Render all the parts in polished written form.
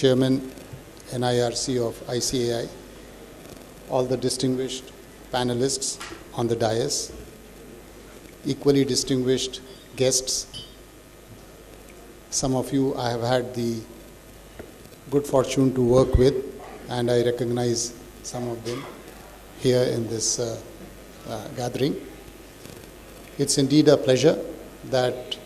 Chairman NIRC of ICAI, all the distinguished panelists on the dais, equally distinguished guests. Some of you I have had the good fortune to work with, and I recognize some of them here in this gathering. It's indeed a pleasure that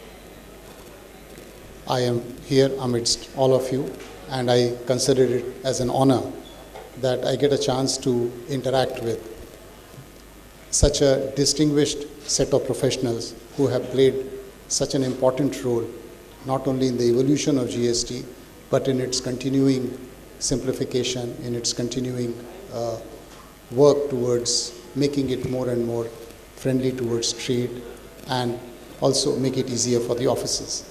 I am here amidst all of you, and I consider it as an honor that I get a chance to interact with such a distinguished set of professionals who have played such an important role, not only in the evolution of GST, but in its continuing simplification, in its continuing work towards making it more and more friendly towards trade, and also make it easier for the offices.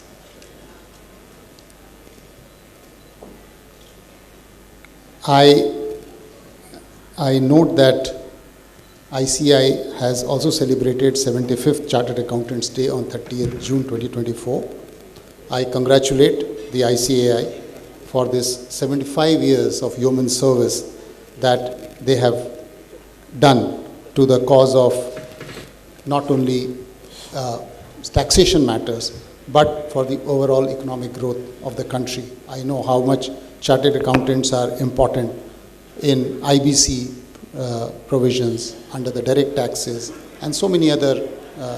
I note that ICAI has also celebrated 75th Chartered Accountants Day on 30th June 2024. I congratulate the ICAI for this 75 years of yeoman service that they have done to the cause of not only taxation matters, but for the overall economic growth of the country. I know how much chartered accountants are important in IBC provisions, under the direct taxes, and so many other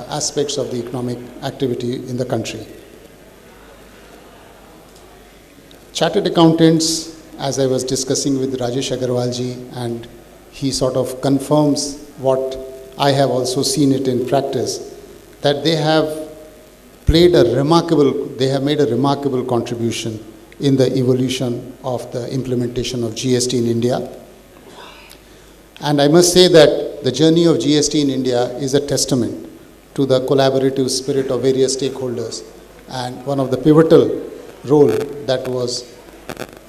aspects of the economic activity in the country. Chartered accountants, as I was discussing with Rajesh Agarwalji, and he sort of confirms what I have also seen it in practice, that they have made a remarkable contribution in the evolution of the implementation of GST in India. And I must say that the journey of GST in India is a testament to the collaborative spirit of various stakeholders, and one of the pivotal role that was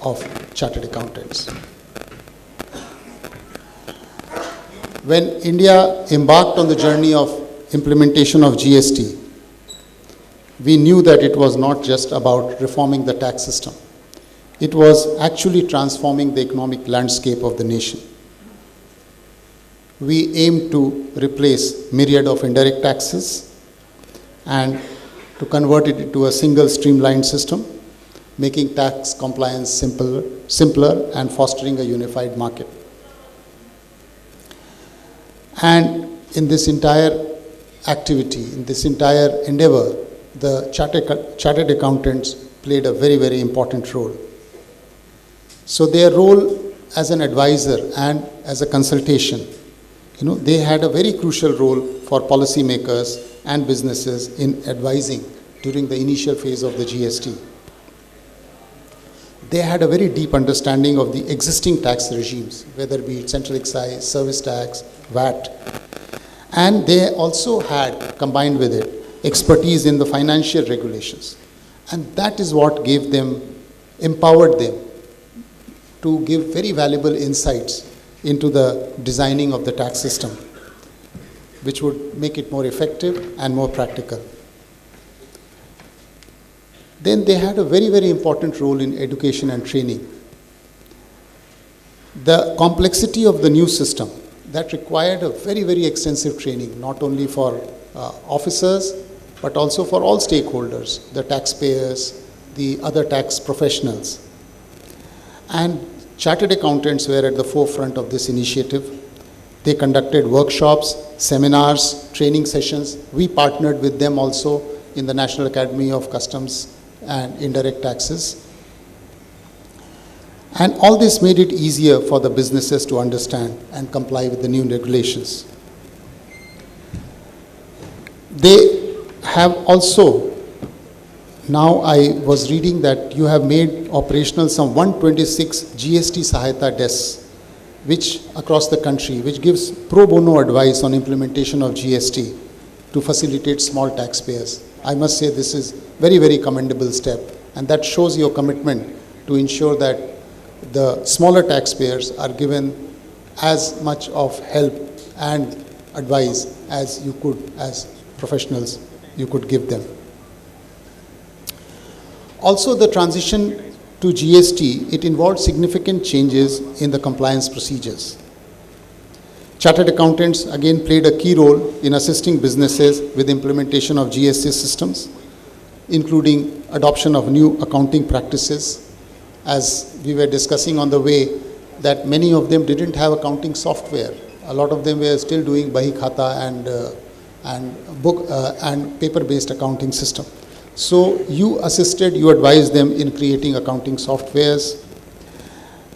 of chartered accountants. When India embarked on the journey of implementation of GST, we knew that it was not just about reforming the tax system. It was actually transforming the economic landscape of the nation. We aimed to replace myriad of indirect taxes and to convert it into a single streamlined system, making tax compliance simpler and fostering a unified market. And in this entire activity, in this entire endeavor, the chartered accountants played a very, very important role. So their role as an advisor and as a consultation, they had a very crucial role for policymakers and businesses in advising during the initial phase of the GST. They had a very deep understanding of the existing tax regimes, whether it be central excise, service tax, VAT. And they also had, combined with it, expertise in the financial regulations. And that is what empowered them to give very valuable insights into the designing of the tax system, which would make it more effective and more practical. Then they had a very, very important role in education and training. The complexity of the new system, that required a very, very extensive training, not only for officers, but also for all stakeholders, the taxpayers, the other tax professionals. And chartered accountants were at the forefront of this initiative. They conducted workshops, seminars, training sessions. We partnered with them also in the National Academy of Customs and Indirect Taxes. And all this made it easier for the businesses to understand and comply with the new regulations. They have also, now I was reading that you have made operational some 126 GST Sahayata desks, which across the country, which gives pro bono advice on implementation of GST to facilitate small taxpayers. I must say this is very, very commendable step, and that shows your commitment to ensure that the smaller taxpayers are given as much of help and advice as you could, as professionals, you could give them. Also, the transition to GST, it involved significant changes in the compliance procedures. Chartered accountants again played a key role in assisting businesses with implementation of GST systems, including adoption of new accounting practices. As we were discussing on the way, that many of them didn't have accounting software. A lot of them were still doing Bahi Khata and book and paper-based accounting system. So you assisted, you advised them in creating accounting softwares.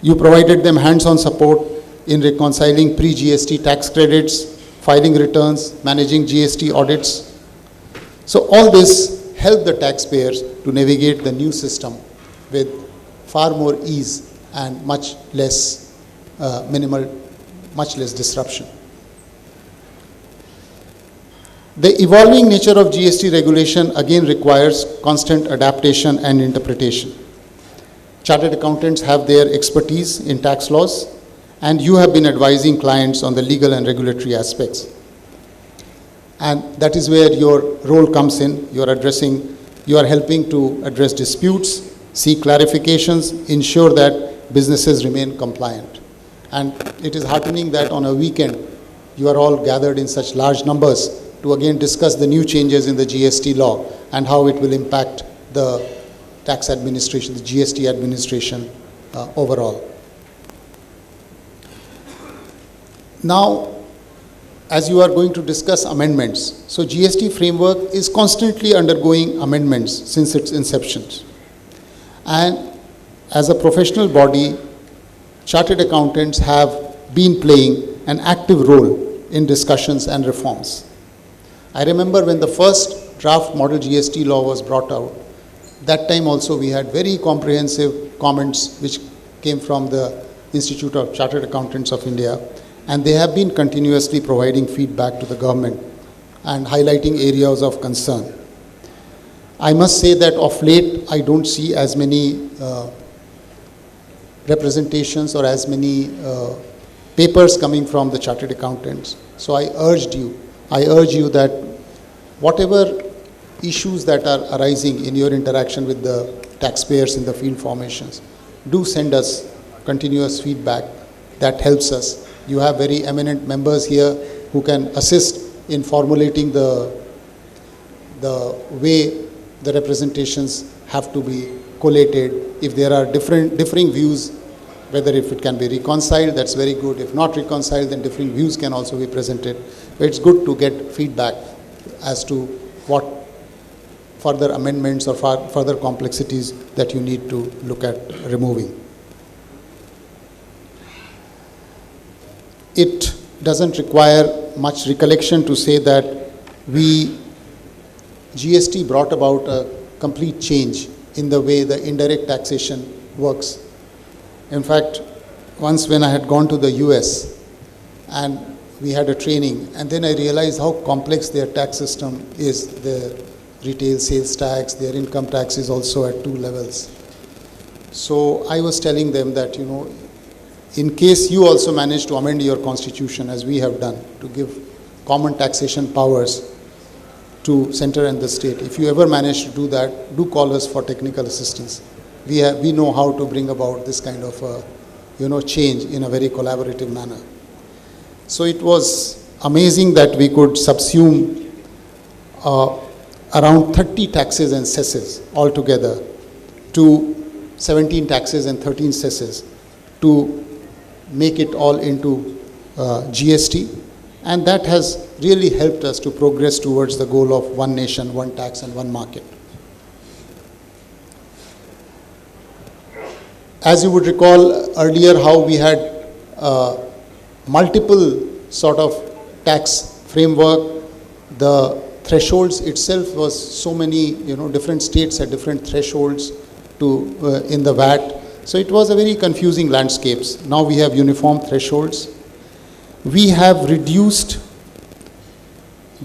You provided them hands-on support in reconciling pre-GST tax credits, filing returns, managing GST audits. So all this helped the taxpayers to navigate the new system with far more ease and much less disruption. The evolving nature of GST regulation again requires constant adaptation and interpretation. Chartered accountants have their expertise in tax laws, and you have been advising clients on the legal and regulatory aspects. And that is where your role comes in. You are helping to address disputes, seek clarifications, ensure that businesses remain compliant. And it is heartening that on a weekend, you are all gathered in such large numbers to again discuss the new changes in the GST law and how it will impact the tax administration, the GST administration overall. Now, as you are going to discuss amendments, so GST framework is constantly undergoing amendments since its inception. And as a professional body, chartered accountants have been playing an active role in discussions and reforms. I remember when the first draft model GST law was brought out, that time also we had very comprehensive comments which came from the Institute of Chartered Accountants of India, and they have been continuously providing feedback to the government and highlighting areas of concern. I must say that of late, I don't see as many representations or as many papers coming from the chartered accountants. So I urge you that whatever issues that are arising in your interaction with the taxpayers in the field formations, do send us continuous feedback. That helps us. You have very eminent members here who can assist in formulating the way the representations have to be collated. If there are differing views, whether if it can be reconciled, that's very good. If not reconciled, then differing views can also be presented. But it's good to get feedback as to what further amendments or further complexities that you need to look at removing. It doesn't require much recollection to say that GST brought about a complete change in the way the indirect taxation works. In fact, once when I had gone to the US and we had a training, and then I realized how complex their tax system is. Their retail sales tax, their income tax is also at 2 levels. So I was telling them that, in case you also manage to amend your constitution, as we have done, to give common taxation powers to center and the state, if you ever manage to do that, do call us for technical assistance. We know how to bring about this kind of change in a very collaborative manner. So it was amazing that we could subsume around 30 taxes and cesses altogether to 17 taxes and 13 cesses to make it all into GST, and that has really helped us to progress towards the goal of one nation, one tax and one market. As you would recall earlier how we had multiple sort of tax framework, the thresholds itself was so many, different states had different thresholds to in the VAT. So it was a very confusing landscapes. Now we have uniform thresholds. We have reduced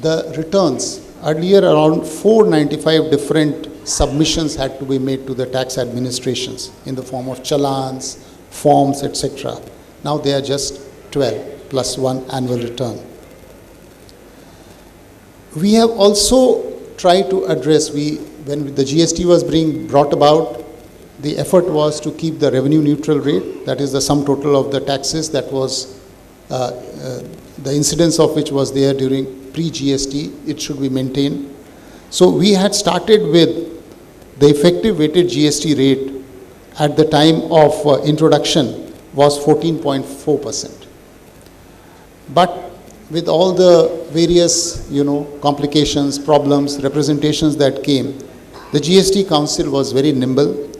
the returns. Earlier around 495 different submissions had to be made to the tax administrations in the form of challans, forms, etc. Now they are just 12 plus 1 annual return. We have also tried to address, when the GST was being brought about, the effort was to keep the revenue neutral rate, that is the sum total of the taxes that was, the incidence of which was there during pre-GST, it should be maintained. So we had started with the effective weighted GST rate at the time of introduction was 14.4%. But with all the various, complications, problems, representations that came, the GST Council was very nimble.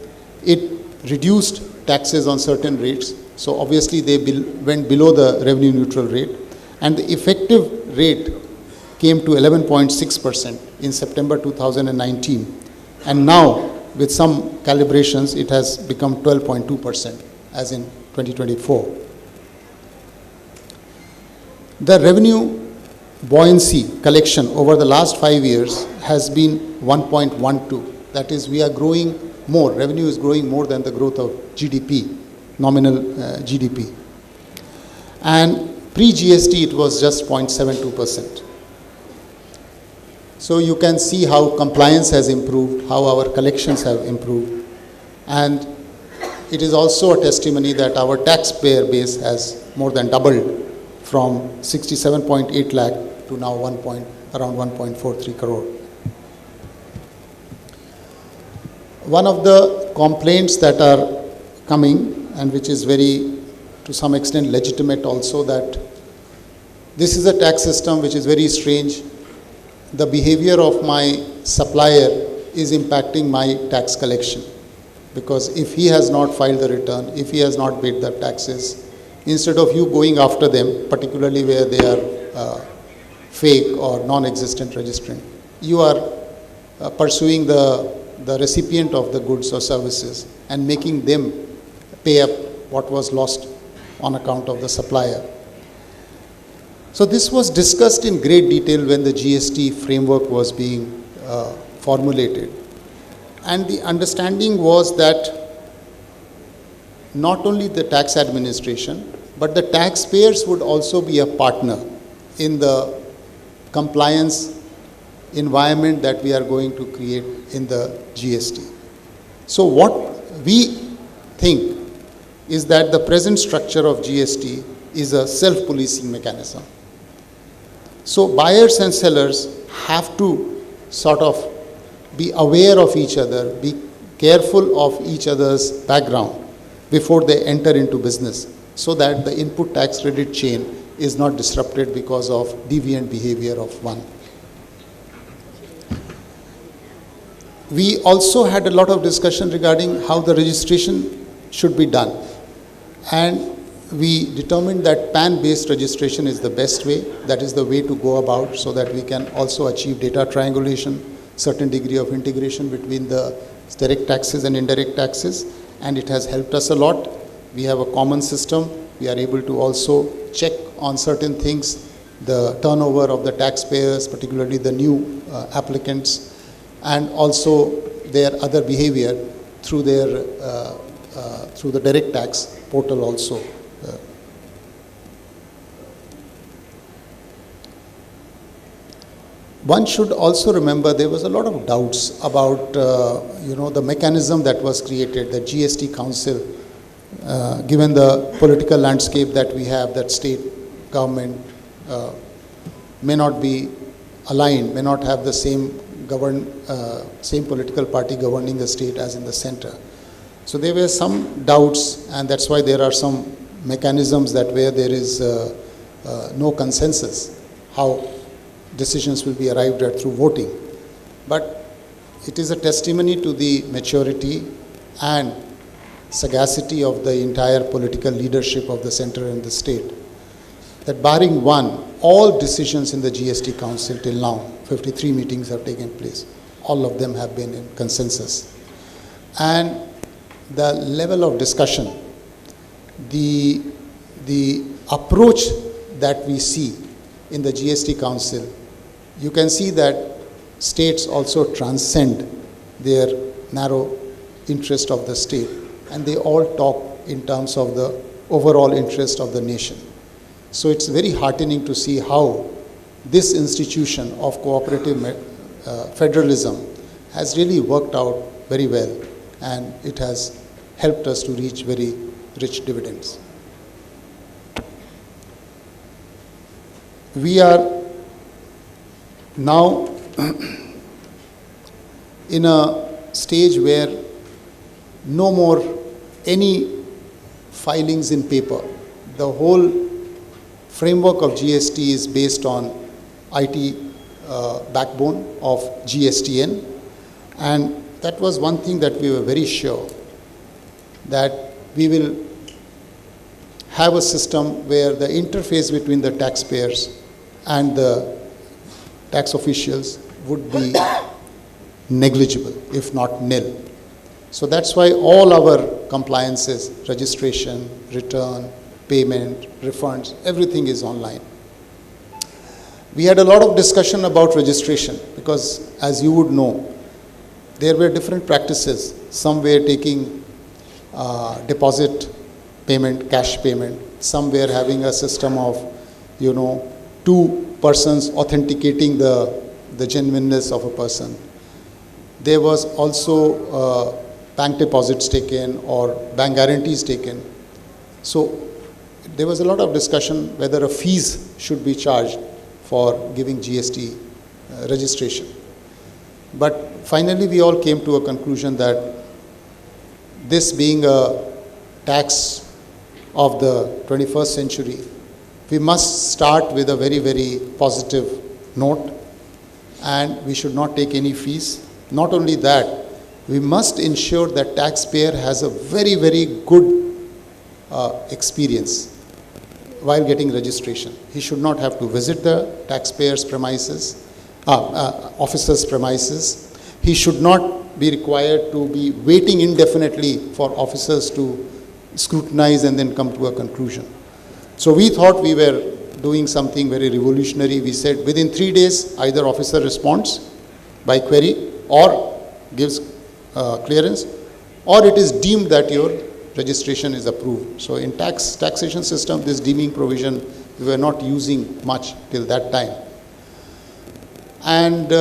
It reduced taxes on certain rates. So obviously they went below the revenue neutral rate. And the effective rate came to 11.6% in September 2019. And now, with some calibrations, it has become 12.2% as in 2024. The revenue buoyancy collection over the last 5 years has been 1.12. That is, we are growing more. Revenue is growing more than the growth of GDP, nominal GDP. And pre-GST, it was just 0.72%. So you can see how compliance has improved, how our collections have improved. And it is also a testimony that our taxpayer base has more than doubled from 67.8 lakh to now around 1.43 crore. One of the complaints that are coming, and which is very, to some extent, legitimate also, that this is a tax system which is very strange. The behavior of my supplier is impacting my tax collection, because if he has not filed the return, if he has not paid the taxes, instead of you going after them, particularly where they are fake or non-existent registrant, you are pursuing the recipient of the goods or services and making them pay up what was lost on account of the supplier. So this was discussed in great detail when the GST framework was being formulated. And the understanding was that not only the tax administration, but the taxpayers would also be a partner in the compliance environment that we are going to create in the GST. So what we think is that the present structure of GST is a self-policing mechanism. So buyers and sellers have to sort of be aware of each other, be careful of each other's background before they enter into business, so that the input tax credit chain is not disrupted because of deviant behavior of one. We also had a lot of discussion regarding how the registration should be done. And we determined that PAN-based registration is the best way. That is the way to go about, so that we can also achieve data triangulation, certain degree of integration between the direct taxes and indirect taxes. And it has helped us a lot. We have a common system. We are able to also check on certain things, the turnover of the taxpayers, particularly the new applicants, and also their other behavior through their through the direct tax portal also. One should also remember there was a lot of doubts about the mechanism that was created, the GST Council, given the political landscape that we have, that state government may not be aligned, may not have the same same political party governing the state as in the center. So there were some doubts, and that's why there are some mechanisms that where there is no consensus, how decisions will be arrived at through voting. But it is a testimony to the maturity and sagacity of the entire political leadership of the center and the state, that barring one, all decisions in the GST Council till now, 53 meetings have taken place, all of them have been in consensus. And the level of discussion, the approach that we see in the GST Council, you can see that states also transcend their narrow interest of the state, and they all talk in terms of the overall interest of the nation. So it's very heartening to see how this institution of cooperative federalism has really worked out very well. and it has helped us to reach very rich dividends. We are now in a stage where no more any filings in paper. The whole framework of GST is based on IT backbone of GSTN, and that was one thing that we were very sure that we will have a system where the interface between the taxpayers and the tax officials would be negligible, if not nil. So that's why all our compliances, registration, return, payment, refunds, everything is online. We had a lot of discussion about registration because, as you would know, there were different practices. Some were taking deposit payment, cash payment. Some were having a system of, two persons authenticating the genuineness of a person. There was also bank deposits taken or bank guarantees taken. So there was a lot of discussion whether a fees should be charged for giving GST registration. But finally we all came to a conclusion that this being a tax of the 21st century, we must start with a very, very positive note, and we should not take any fees. Not only that, we must ensure that taxpayer has a very, very good experience while getting registration. He should not have to visit the taxpayer's premises, officer's premises. He should not be required to be waiting indefinitely for officers to scrutinize and then come to a conclusion. So we thought we were doing something very revolutionary. We said within 3 days, either officer responds by query or gives clearance, or it is deemed that your registration is approved. So in taxation system, this deeming provision we were not using much till that time. And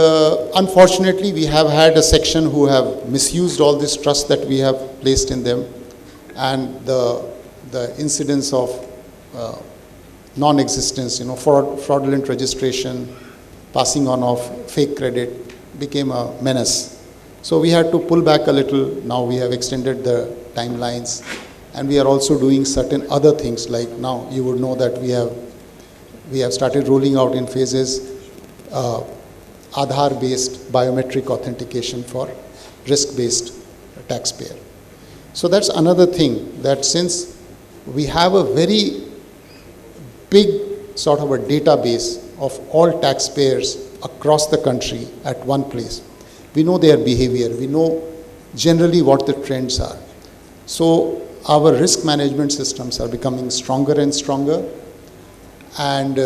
unfortunately, we have had a section who have misused all this trust that we have placed in them, and the incidence of non-existence, fraudulent registration, passing on of fake credit became a menace. So we had to pull back a little. Now we have extended the timelines, and we are also doing certain other things, like now you would know that we have started rolling out in phases Aadhaar-based biometric authentication for risk-based taxpayer. So that's another thing, that since we have a very big sort of a database of all taxpayers across the country at one place, we know their behavior, we know generally what the trends are. So our risk management systems are becoming stronger and stronger, and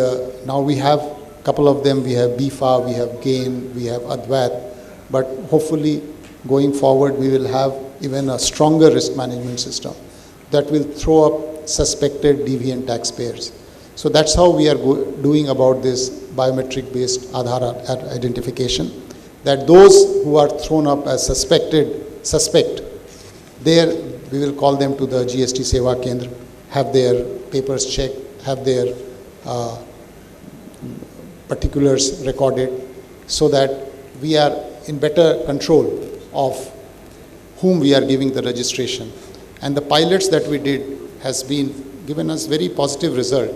now we have a couple of them. We have BIFA, we have GAIN, we have Advait, but hopefully going forward we will have even a stronger risk management system that will throw up suspected deviant taxpayers. So that's how we are doing about this biometric-based Aadhaar identification, that those who are thrown up as suspect, there we will call them to the GST Seva Kendra, have their papers checked, have their particulars recorded, so that we are in better control of whom we are giving the registration. And the pilots that we did has been given us very positive result.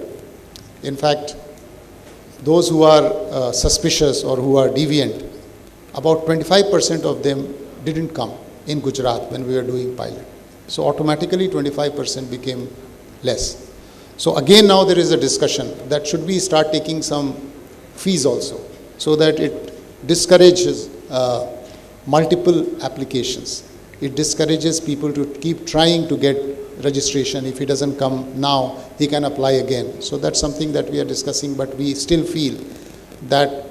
In fact, those who are suspicious or who are deviant, about 25% of them didn't come in Gujarat when we were doing pilot. So automatically 25% became less. So again now there is a discussion that should we start taking some fees also, so that it discourages multiple applications. It discourages people to keep trying to get registration. If he doesn't come now, he can apply again. So that's something that we are discussing, but we still feel that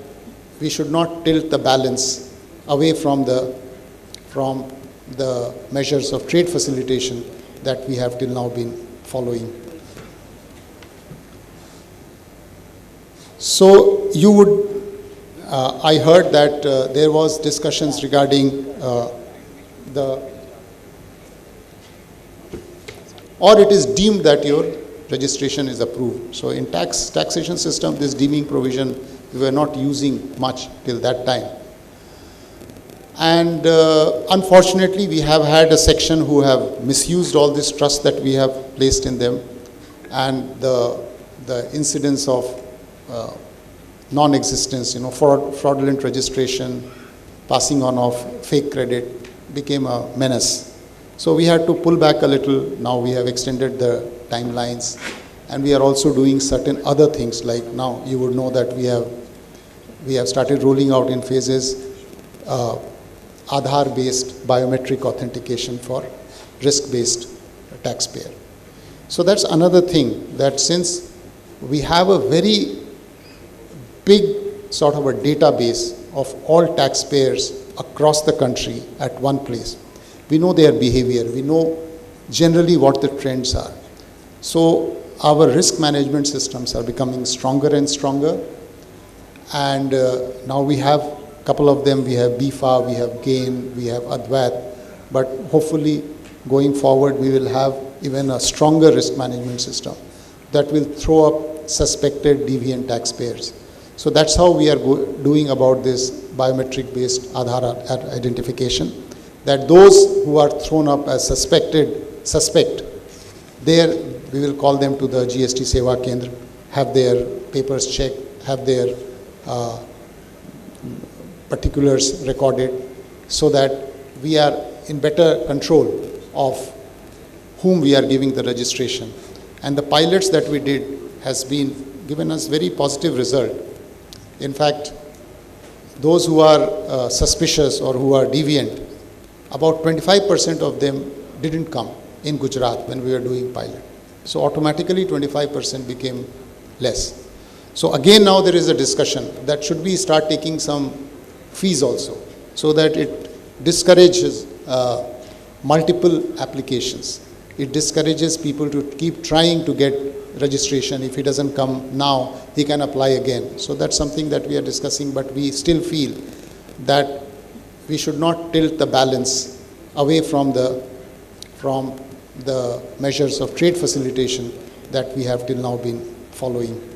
we should not tilt the balance away from the measures of trade facilitation that we have till now been following. So you would, I heard that there was discussions regarding the or it is deemed that your registration is approved. So in taxation system, this deeming provision we were not using much till that time. And unfortunately, we have had a section who have misused all this trust that we have placed in them, and the incidence of non-existence, fraudulent registration, passing on of fake credit became a menace. So we had to pull back a little. Now we have extended the timelines, and we are also doing certain other things, like now you would know that we have started rolling out in phases Aadhaar-based biometric authentication for risk-based taxpayer. So that's another thing, that since we have a very big sort of a database of all taxpayers across the country at one place, we know their behavior, we know generally what the trends are. So our risk management systems are becoming stronger and stronger, and now we have couple of them. We have BIFA, we have GAIN, we have Advait, but hopefully going forward we will have even a stronger risk management system that will throw up suspected deviant taxpayers. So that's how we are doing about this biometric based Aadhaar identification, that those who are thrown up as suspect, there we will call them to the GST Seva Kendra, have their papers checked, have their particulars recorded, so that we are in better control of whom we are giving the registration. And the pilots that we did has been given us very positive result. In fact, those who are suspicious or who are deviant, about 25% of them didn't come in Gujarat when we were doing pilot. So automatically 25% became less. So again now there is a discussion that should we start taking some fees also, so that it discourages multiple applications. It discourages people to keep trying to get registration. If he doesn't come now, he can apply again. So that's something that we are discussing, but we still feel that we should not tilt the balance away from the measures of trade facilitation that we have till now been following.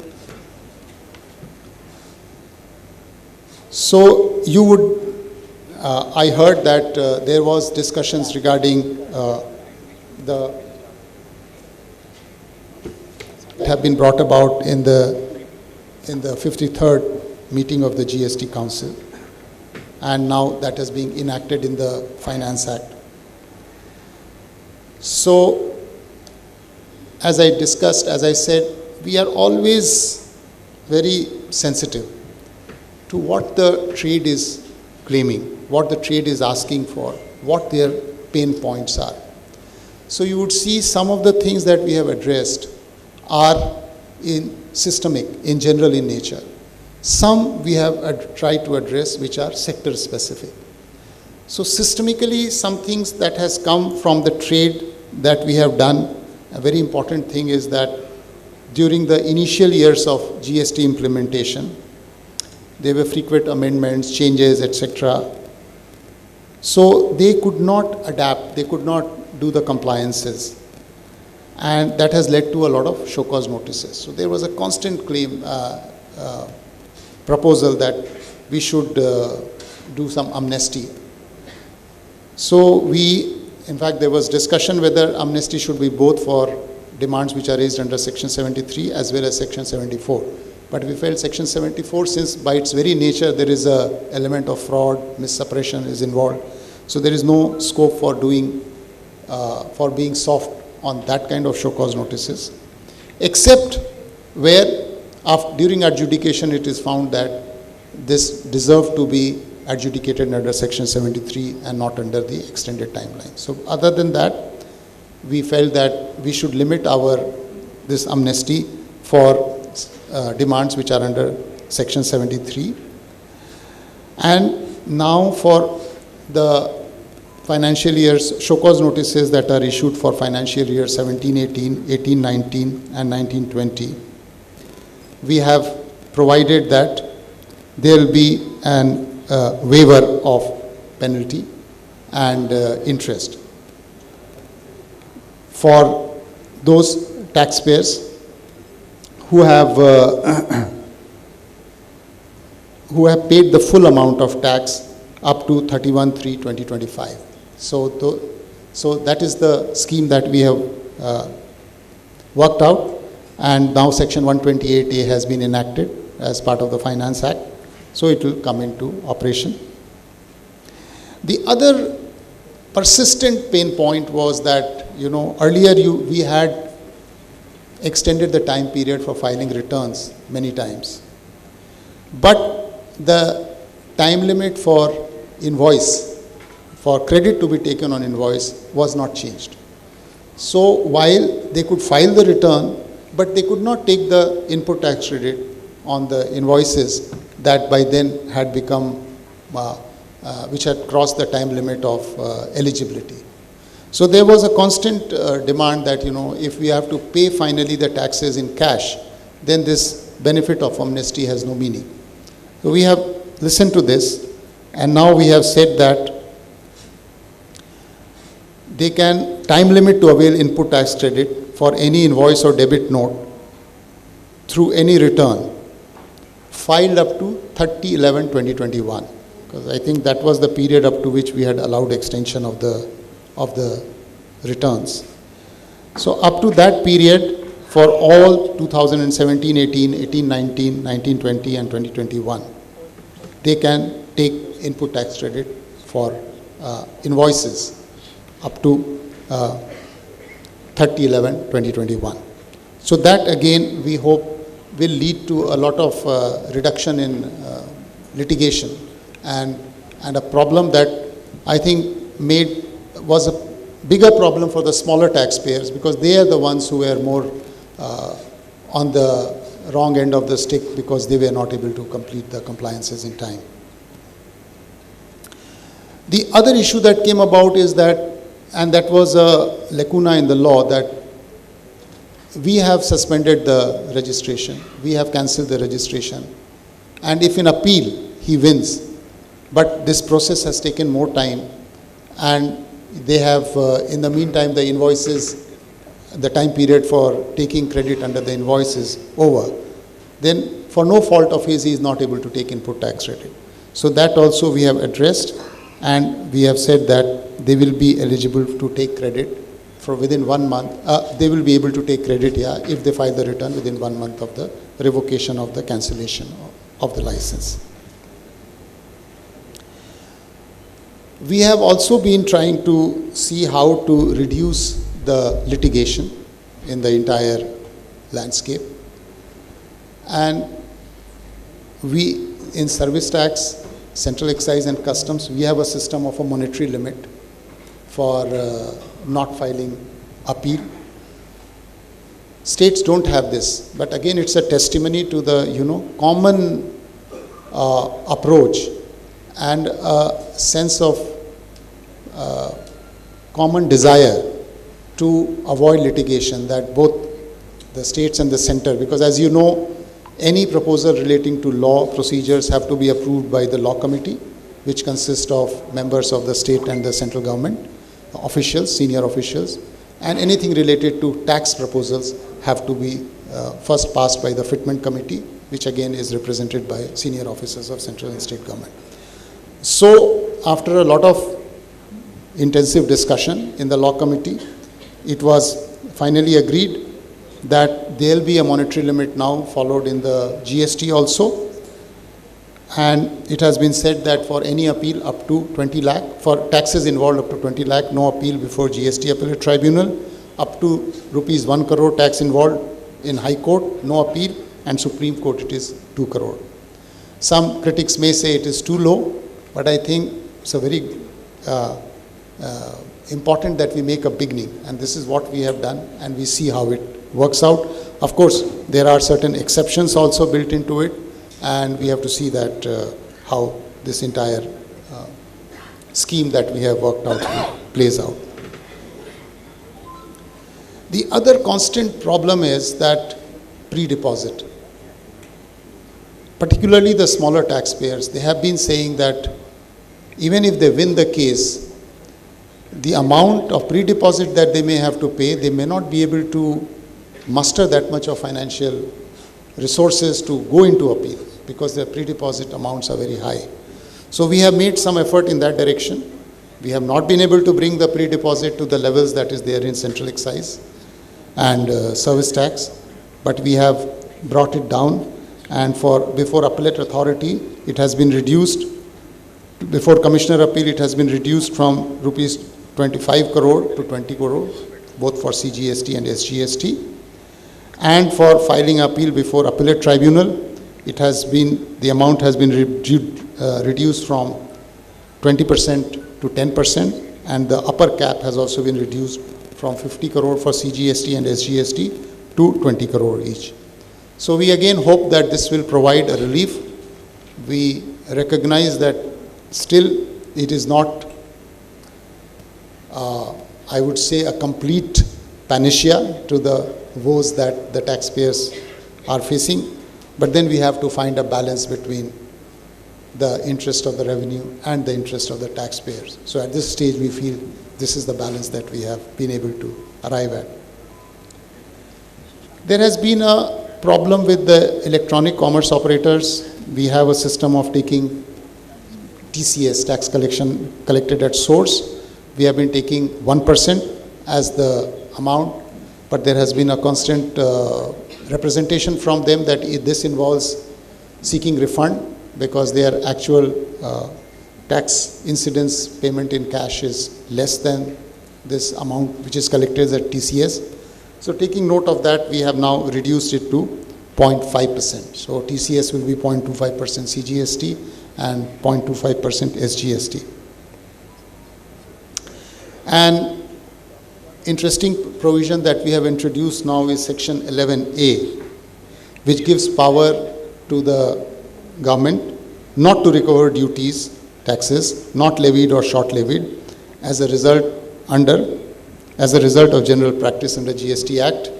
So you would, I heard that there was discussions regarding the have been brought about in the 53rd meeting of the GST Council, and now that is being enacted in the Finance Act. So as I discussed, as I said, we are always very sensitive to what the trade is claiming, what the trade is asking for, what their pain points are. So you would see some of the things that we have addressed are in systemic, in general in nature. Some we have tried to address which are sector specific. So systemically, some things that has come from the trade that we have done, a very important thing is that during the initial years of GST implementation, there were frequent amendments, changes, etc. So they could not adapt, they could not do the compliances. And that has led to a lot of show cause notices. So there was a constant claim, proposal that we should do some amnesty. So in fact, there was discussion whether amnesty should be both for demands which are raised under Section 73 as well as Section 74. But we felt Section 74, since by its very nature there is an element of fraud, missuppression is involved. So there is no scope for for being soft on that kind of show cause notices, except where during adjudication it is found that this deserved to be adjudicated under Section 73 and not under the extended timeline. So other than that, we felt that we should limit this amnesty for demands which are under Section 73. And now for the financial years, show cause notices that are issued for financial year 17-18, 18-19 and 19-20, we have provided that there will be an waiver of penalty and interest. For those taxpayers who have who have paid the full amount of tax up to 31/3/2025. So that is the scheme that we have worked out, and now Section 128A has been enacted as part of the Finance Act, so it will come into operation. The other persistent pain point was that, earlier we had extended the time period for filing returns many times, but the time limit for invoice, for credit to be taken on invoice, was not changed. So while they could file the return, but they could not take the input tax credit on the invoices that by then had become, which had crossed the time limit of eligibility. So there was a constant demand that, if we have to pay finally the taxes in cash, then this benefit of amnesty has no meaning. So we have listened to this, and now we have said that they can time limit to avail input tax credit for any invoice or debit note through any return filed up to 30/11/2021, because I think that was the period up to which we had allowed extension of the returns. So up to that period, for all 2017-18, 18-19, 19-20 and 2021, they can take input tax credit for invoices up to 30/11/2021. So that again we hope will lead to a lot of reduction in litigation and a problem that I think was a bigger problem for the smaller taxpayers, because they are the ones who were more on the wrong end of the stick because they were not able to complete the compliances in time. The other issue that came about is that, and that was a lacuna in the law, that we have suspended the registration, we have cancelled the registration, and if in appeal he wins, but this process has taken more time, and they have, in the meantime, the invoices, the time period for taking credit under the invoice is over, then for no fault of his, he is not able to take input tax credit. So that also we have addressed, and we have said that they will be eligible to take credit for within 1 month. They will be able to take credit, if they file the return within 1 month of the revocation of the cancellation of the license. We have also been trying to see how to reduce the litigation in the entire landscape. And we, in service tax, central excise and customs, we have a system of a monetary limit for not filing appeal. States don't have this, but again it's a testimony to the common approach and a sense of common desire to avoid litigation, that both the states and the center, because as you know, any proposal relating to law procedures have to be approved by the law committee, which consists of members of the state and the central government, officials, senior officials, and anything related to tax proposals have to be first passed by the fitment committee, which again is represented by senior officers of central and state government. So after a lot of intensive discussion in the law committee, it was finally agreed that there will be a monetary limit now followed in the GST also, and it has been said that for any appeal up to 20 lakh, for taxes involved up to 20 lakh, no appeal before GST appellate tribunal, up to rupees 1 crore tax involved in High Court, no appeal, and Supreme Court it is 2 crore. Some critics may say it is too low, but I think it's a very important that we make a beginning, and this is what we have done, and we see how it works out. Of course, there are certain exceptions also built into it, and we have to see that how this entire scheme that we have worked out plays out. The other constant problem is that pre-deposit. Particularly the smaller taxpayers, they have been saying that even if they win the case, the amount of pre-deposit that they may have to pay, they may not be able to muster that much of financial resources to go into appeal because their pre-deposit amounts are very high. So we have made some effort in that direction. We have not been able to bring the pre-deposit to the levels that is there in central excise and service tax, but we have brought it down, and before appellate authority it has been reduced. Before Commissioner Appeal, it has been reduced from rupees 25 crore to 20 crore, both for CGST and SGST. And for filing appeal before Appellate Tribunal, the amount has been reduced from 20% to 10%, and the upper cap has also been reduced from 50 crore for CGST and SGST to 20 crore each. So we again hope that this will provide a relief. We recognize that still it is not, I would say, a complete panacea to the woes that the taxpayers are facing, but then we have to find a balance between the interest of the revenue and the interest of the taxpayers. So at this stage we feel this is the balance that we have been able to arrive at. There has been a problem with the electronic commerce operators. We have a system of taking TCS, tax collection collected at source. We have been taking 1% as the amount, but there has been a constant representation from them that this involves seeking refund because their actual tax incidence payment in cash is less than this amount which is collected at TCS. So taking note of that, we have now reduced it to 0.5%. So TCS will be 0.25% CGST and 0.25% SGST. An interesting provision that we have introduced now is Section 11A, which gives power to the government not to recover duties, taxes, not levied or short levied, as a result of general practice under GST Act.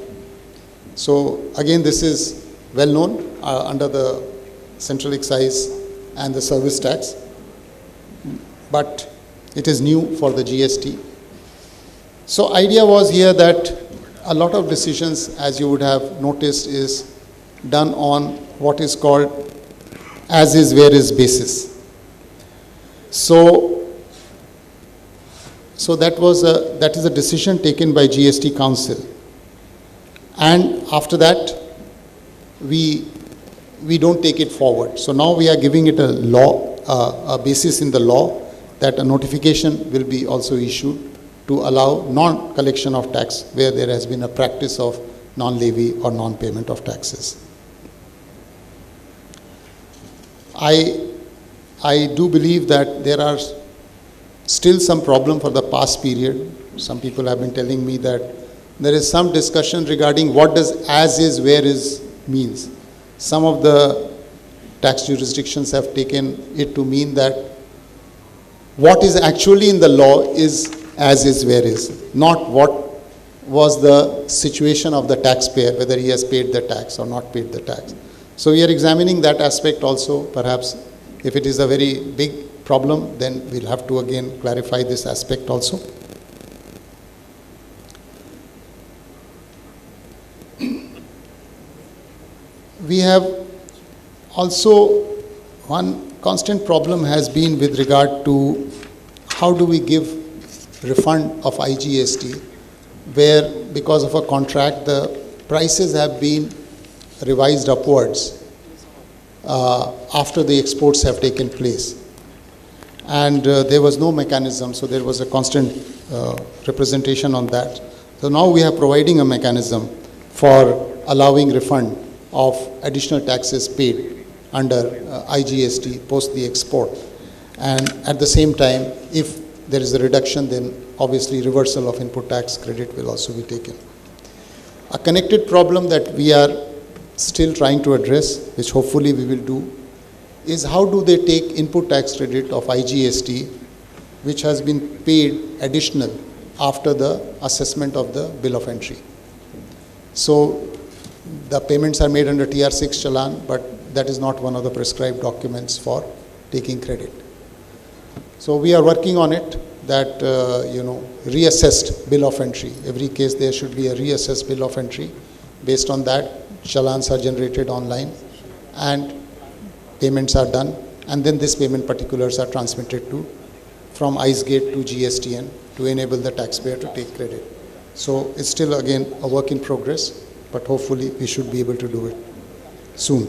So again, this is well known under the central excise and the service tax, but it is new for the GST. So idea was here that a lot of decisions, as you would have noticed, is done on what is called as is where is basis. So that is a decision taken by GST Council, and after that we don't take it forward. So now we are giving it a law, a basis in the law that a notification will be also issued to allow non-collection of tax where there has been a practice of non-levy or non-payment of taxes. I do believe that there are still some problem for the past period. Some people have been telling me that there is some discussion regarding what does as is where is means. Some of the tax jurisdictions have taken it to mean that what is actually in the law is as is where is, not what was the situation of the taxpayer, whether he has paid the tax or not paid the tax. So we are examining that aspect also. Perhaps if it is a very big problem, then we'll have to again clarify this aspect also. We have also, one constant problem has been with regard to how do we give refund of IGST, where because of a contract the prices have been revised upwards after the exports have taken place, and there was no mechanism, so there was a constant representation on that. So now we are providing a mechanism for allowing refund of additional taxes paid under IGST post the export, and at the same time if there is a reduction, then obviously reversal of input tax credit will also be taken. A connected problem that we are still trying to address, which hopefully we will do, is how do they take input tax credit of IGST which has been paid additional after the assessment of the bill of entry. So the payments are made under TR6 challan, but that is not one of the prescribed documents for taking credit. So we are working on it. that, reassessed bill of entry. Every case there should be a reassessed bill of entry. Based on that, challans are generated online and payments are done, and then this payment particulars are transmitted from IceGate to GSTN to enable the taxpayer to take credit. So it's still again a work in progress, but hopefully we should be able to do it soon.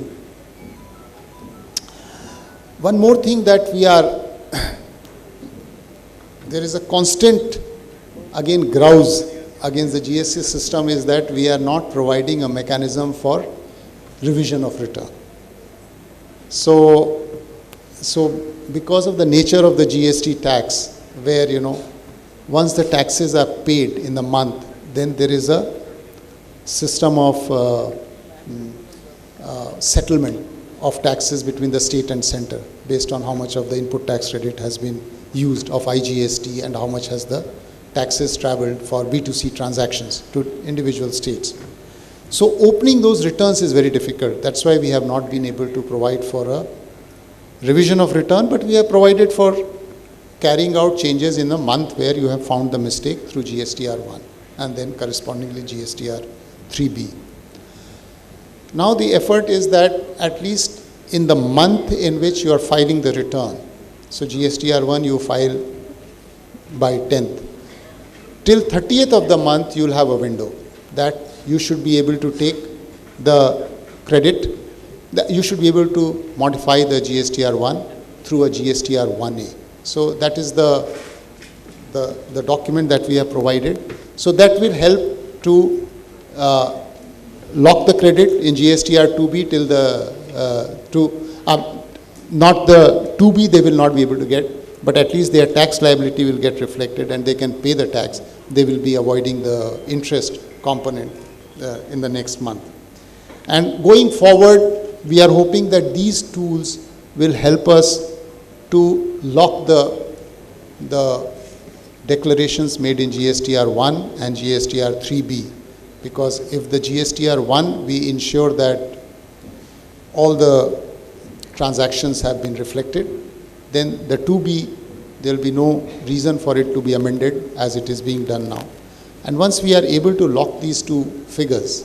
One more thing that there is a constant grouse against the GST system is that we are not providing a mechanism for revision of return. So because of the nature of the GST tax, where, once the taxes are paid in the month, then there is a system of settlement of taxes between the state and center based on how much of the input tax credit has been used of IGST and how much has the taxes traveled for B2C transactions to individual states. So opening those returns is very difficult. That's why we have not been able to provide for a revision of return, but we have provided for carrying out changes in the month where you have found the mistake through GSTR1 and then correspondingly GSTR3B. Now the effort is that at least in the month in which you are filing the return, so GSTR1 you file by 10th, till 30th of the month you will have a window that you should be able to take the credit, that you should be able to modify the GSTR1 through a GSTR1A. So that is the document that we have provided. So that will help to lock the credit in GSTR2B till not the 2B they will not be able to get, but at least their tax liability will get reflected and they can pay the tax. They will be avoiding the interest component in the next month. And going forward, we are hoping that these tools will help us to lock the declarations made in GSTR1 and GSTR3B, because if the GSTR1 we ensure that all the transactions have been reflected, then the 2B there will be no reason for it to be amended as it is being done now. And once we are able to lock these two figures,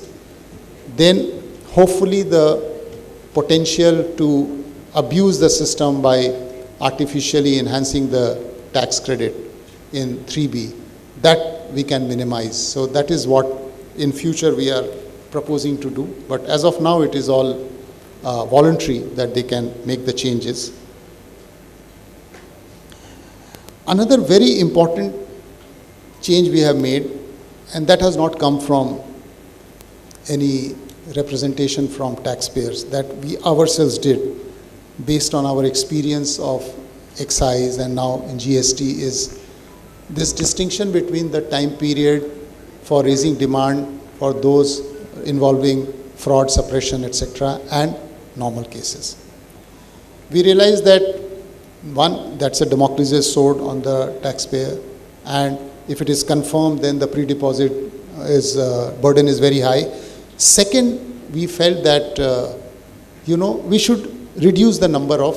then hopefully the potential to abuse the system by artificially enhancing the tax credit in 3B, that we can minimize. So that is what in future we are proposing to do. But as of now, it is all voluntary that they can make the changes. Another very important change we have made, and that has not come from any representation from taxpayers, that we ourselves did based on our experience of excise and now in GST, is this distinction between the time period for raising demand for those involving fraud, suppression, etc., and normal cases. We realize that one, that's a Damocles sword on the taxpayer, and if it is confirmed, then the pre-deposit burden is very high. Second, we felt that we should reduce the number of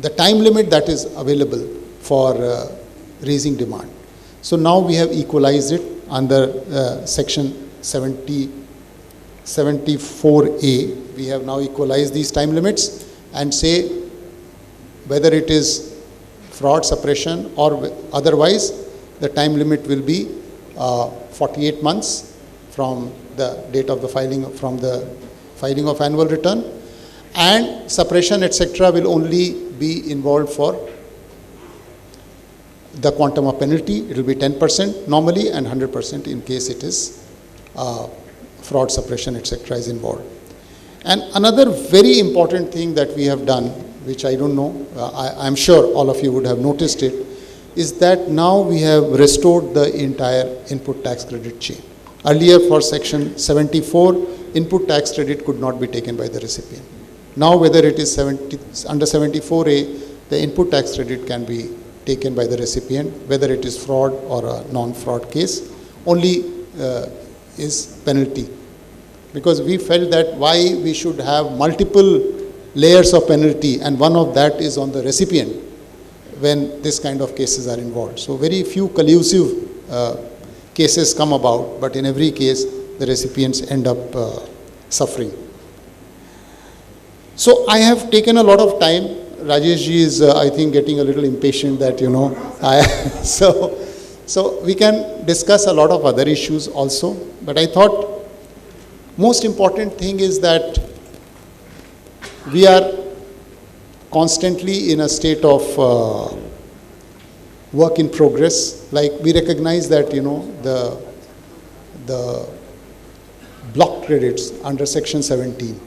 the time limit that is available for raising demand. So now we have equalized it under section 74A. We have now equalized these time limits and say whether it is fraud, suppression, or otherwise, the time limit will be 48 months from the date of the filing of annual return, and suppression, etc., will only be involved for the quantum of penalty. It will be 10% normally and 100% in case it is fraud, suppression, etc. is involved. And another very important thing that we have done, which I don't know, I'm sure all of you would have noticed it, is that now we have restored the entire input tax credit chain. Earlier, for section 74, input tax credit could not be taken by the recipient. Now, whether it is under 74A, the input tax credit can be taken by the recipient, whether it is fraud or a non-fraud case. Only is penalty. Because we felt that why we should have multiple layers of penalty, and one of that is on the recipient, when this kind of cases are involved. So very few collusive cases come about, but in every case, the recipients end up suffering. So I have taken a lot of time. Rajesh ji is, I think, getting a little impatient that, so we can discuss a lot of other issues also. But I thought most important thing is that we are constantly in a state of work in progress. Like we recognize that, the block credits under Section 17,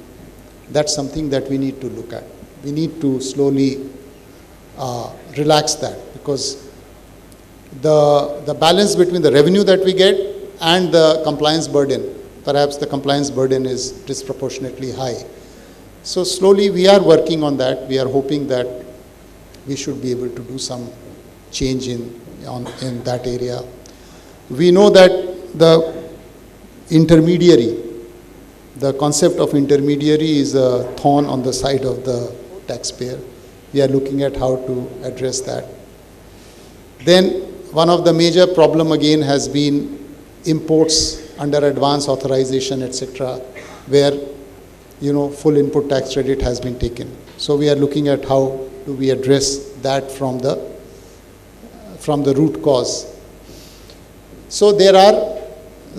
that's something that we need to look at. We need to slowly relax that, because the balance between the revenue that we get and the compliance burden, perhaps the compliance burden is disproportionately high. So slowly we are working on that. We are hoping that we should be able to do some change in that area. We know that the intermediary, the concept of intermediary is a thorn on the side of the taxpayer. We are looking at how to address that. Then one of the major problem again has been imports under advance authorization, etc., where full input tax credit has been taken. So we are looking at how do we address that from the root cause. So there are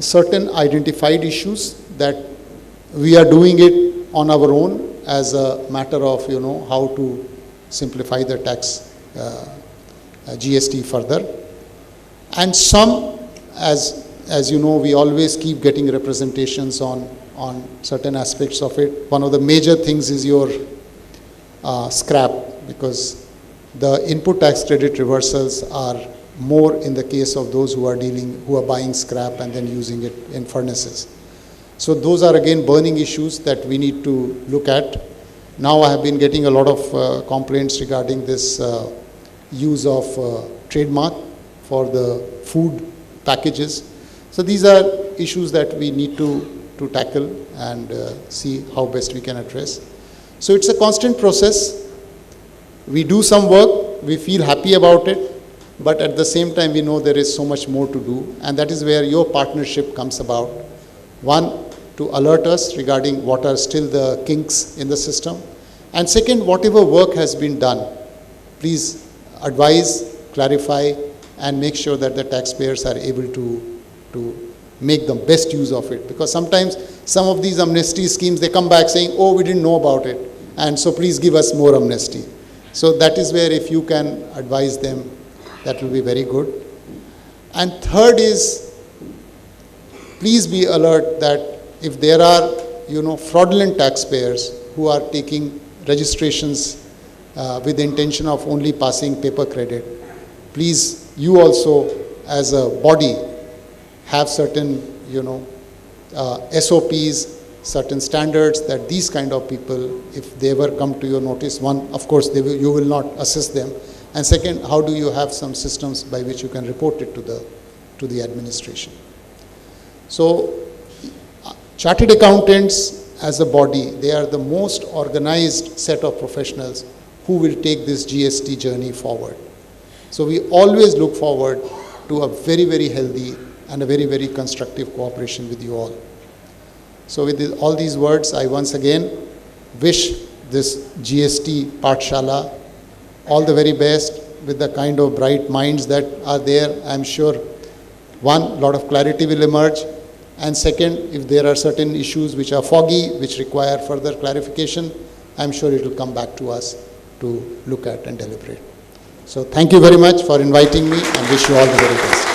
certain identified issues that we are doing it on our own as a matter of how to simplify the tax GST further. And some, as you know, we always keep getting representations on certain aspects of it. One of the major things is your scrap, because the input tax credit reversals are more in the case of those who are buying scrap and then using it in furnaces. So those are again burning issues that we need to look at. Now I have been getting a lot of complaints regarding this use of trademark for the food packages. So these are issues that we need to tackle and see how best we can address. So it's a constant process. We do some work, we feel happy about it, but at the same time we know there is so much more to do, and that is where your partnership comes about. One, to alert us regarding what are still the kinks in the system, and second, whatever work has been done, please advise, clarify, and make sure that the taxpayers are able to make the best use of it. Because sometimes some of these amnesty schemes, they come back saying, oh, we didn't know about it, and so please give us more amnesty. So that is where if you can advise them, that will be very good. And third is, please be alert that if there are, fraudulent taxpayers who are taking registrations with the intention of only passing paper credit, please, you also as a body have certain, SOPs, certain standards that these kind of people, if they ever come to your notice, one, of course, you will not assist them. And second, how do you have some systems by which you can report it to the administration? So, chartered accountants as a body, they are the most organized set of professionals who will take this GST journey forward. So we always look forward to a very, very healthy and a very, very constructive cooperation with you all. So with all these words, I once again wish this GST Pathshala all the very best with the kind of bright minds that are there. I'm sure, one, a lot of clarity will emerge, and second, if there are certain issues which are foggy, which require further clarification, I'm sure it will come back to us to look at and deliberate. So thank you very much for inviting me, and wish you all the very best.